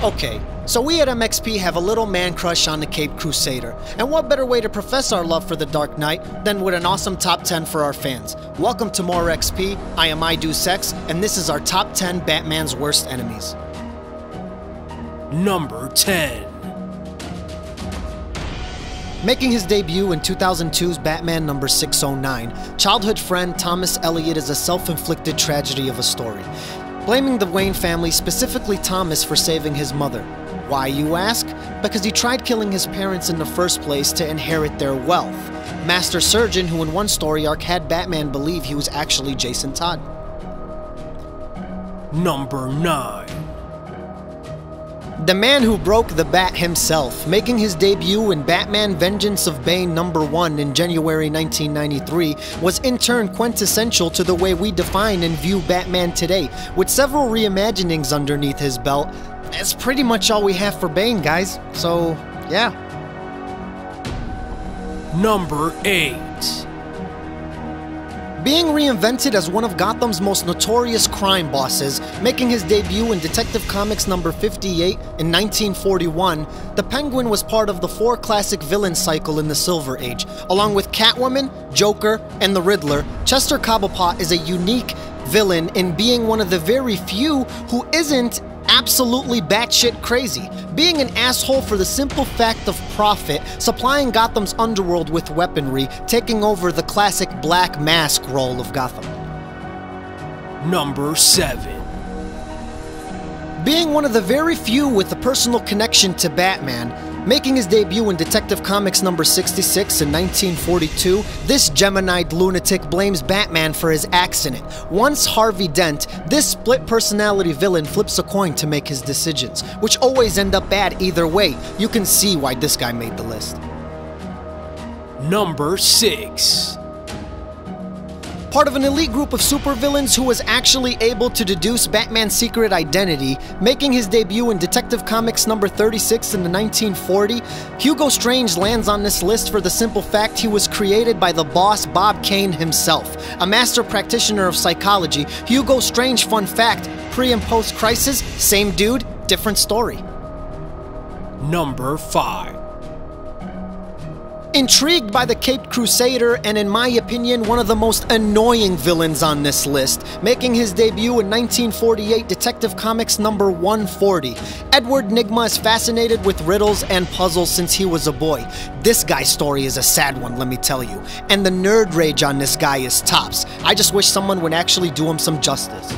Okay, so we at MXP have a little man crush on the Caped Crusader, and what better way to profess our love for the Dark Knight than with an awesome top 10 for our fans. Welcome to More XP, I am iDoSex, and this is our top 10 Batman's worst enemies. Number 10. Making his debut in 2002's Batman number 609, childhood friend Thomas Elliot is a self-inflicted tragedy of a story, blaming the Wayne family, specifically Thomas, for saving his mother. Why, you ask? Because he tried killing his parents in the first place to inherit their wealth. Master Surgeon, who in one story arc had Batman believe he was actually Jason Todd. Number 9. The man who broke the bat himself, making his debut in Batman Vengeance of Bane number 1 in January 1993, was in turn quintessential to the way we define and view Batman today. With several reimaginings underneath his belt, that's pretty much all we have for Bane, guys. So, yeah. Number 8. Being reinvented as one of Gotham's most notorious crime bosses, making his debut in Detective Comics number 58 in 1941, the Penguin was part of the 4 classic villain cycle in the Silver Age. Along with Catwoman, Joker, and the Riddler, Chester Cobblepot is a unique villain in being one of the very few who isn't absolutely batshit crazy, being an asshole for the simple fact of profit, supplying Gotham's underworld with weaponry, taking over the classic Black Mask role of Gotham. Number 7. Being one of the very few with a personal connection to Batman, making his debut in Detective Comics number 66 in 1942, this Gemini-eyed lunatic blames Batman for his accident. Once Harvey Dent, this split-personality villain flips a coin to make his decisions, which always end up bad either way. You can see why this guy made the list. Number 6. Part of an elite group of supervillains who was actually able to deduce Batman's secret identity, making his debut in Detective Comics number 36 in the 1940, Hugo Strange lands on this list for the simple fact he was created by the boss Bob Kane himself. A master practitioner of psychology, Hugo Strange, fun fact, pre and post crisis, same dude, different story. Number 5. Intrigued by the Caped Crusader, and in my opinion, one of the most annoying villains on this list, making his debut in 1948 Detective Comics number 140. Edward Nygma is fascinated with riddles and puzzles since he was a boy. This guy's story is a sad one, let me tell you. And the nerd rage on this guy is tops. I just wish someone would actually do him some justice.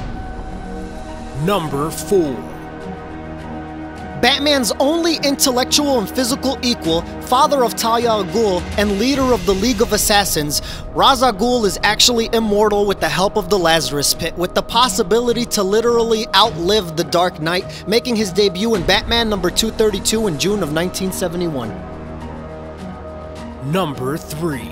Number 4. Batman's only intellectual and physical equal, father of Talia al Ghul, and leader of the League of Assassins, Ra's al Ghul is actually immortal with the help of the Lazarus Pit, with the possibility to literally outlive the Dark Knight, making his debut in Batman number 232 in June of 1971. Number 3.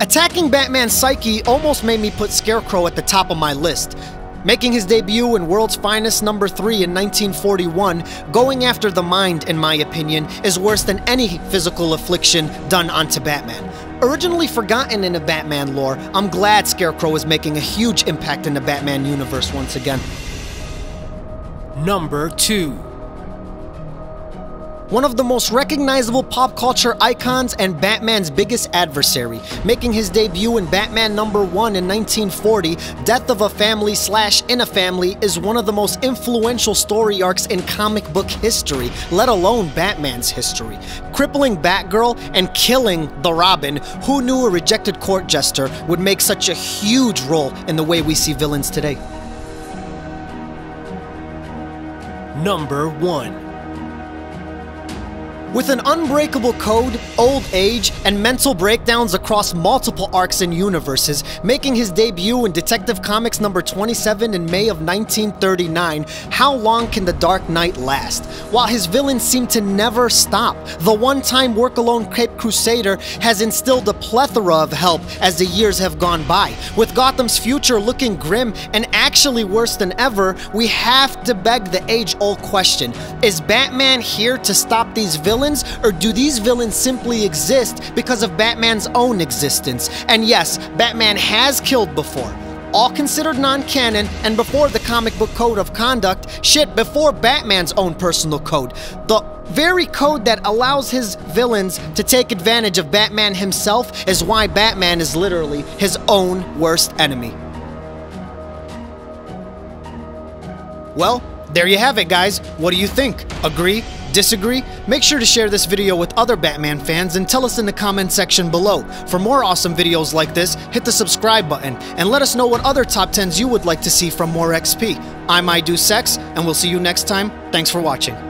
Attacking Batman's psyche almost made me put Scarecrow at the top of my list. Making his debut in World's Finest number 3 in 1941, going after the mind, in my opinion, is worse than any physical affliction done onto Batman. Originally forgotten in the Batman lore, I'm glad Scarecrow is making a huge impact in the Batman universe once again. Number 2. One of the most recognizable pop culture icons and Batman's biggest adversary, making his debut in Batman number 1 in 1940, Death of a Family / In a Family is one of the most influential story arcs in comic book history, let alone Batman's history. Crippling Batgirl and killing the Robin, who knew a rejected court jester would make such a huge role in the way we see villains today. Number 1. With an unbreakable code, old age, and mental breakdowns across multiple arcs and universes, making his debut in Detective Comics number 27 in May of 1939, how long can the Dark Knight last? While his villains seem to never stop, the one-time work-alone Caped Crusader has instilled a plethora of help as the years have gone by. With Gotham's future looking grim and actually worse than ever, we have to beg the age-old question, is Batman here to stop these villains? Or do these villains simply exist because of Batman's own existence? And yes, Batman has killed before. all considered non-canon and before the comic book code of conduct, shit, before Batman's own personal code. The very code that allows his villains to take advantage of Batman himself is why Batman is literally his own worst enemy. Well, there you have it, guys. What do you think? Agree? Disagree? Make sure to share this video with other Batman fans and tell us in the comment section below. For more awesome videos like this, hit the subscribe button and let us know what other top 10s you would like to see from More XP. I'm iDoSex, and we'll see you next time. Thanks for watching.